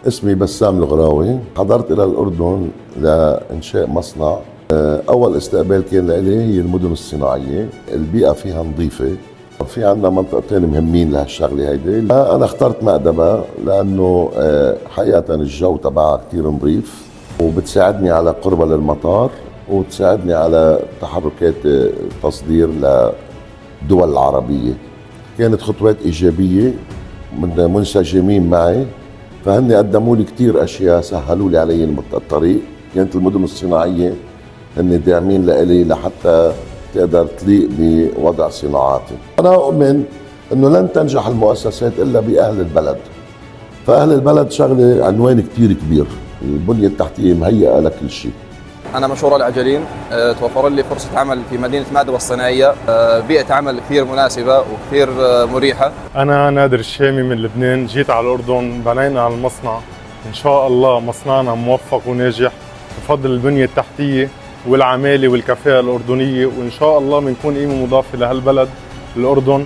اسمي بسام الغراوي. حضرت إلى الأردن لإنشاء مصنع. أول استقبال كان لإلي هي المدن الصناعية، البيئة فيها نظيفة. في عنا منطقتين مهمين لهالشغلة هيدي. أنا اخترت مأدبة لأنه حقيقة الجو تبعها كتير نظيف، وبتساعدني على قربة للمطار، وبتساعدني على تحركات تصدير للدول العربية. كانت خطوات إيجابية، منسجمين معي، فهن قدموا لي كثير اشياء، سهلوا لي علي الطريق. كانت المدن الصناعيه هن داعمين لإلي لحتى تقدر تليق بوضع صناعاتي. انا اؤمن انه لن تنجح المؤسسات الا باهل البلد، فاهل البلد شغله عنوان كثير كبير. البنيه التحتيه مهيئه لكل شيء. أنا مشهور العجلين، توفر لي فرصة عمل في مدينة مأدبة الصناعية، بيئة عمل كثير مناسبة وكثير مريحة. أنا نادر الشامي من لبنان، جيت على الأردن، بنينا على المصنع. إن شاء الله مصنعنا موفق وناجح بفضل البنية التحتية والعمالة والكفاءة الأردنية، وإن شاء الله بنكون قيمة مضافة لهالبلد الأردن.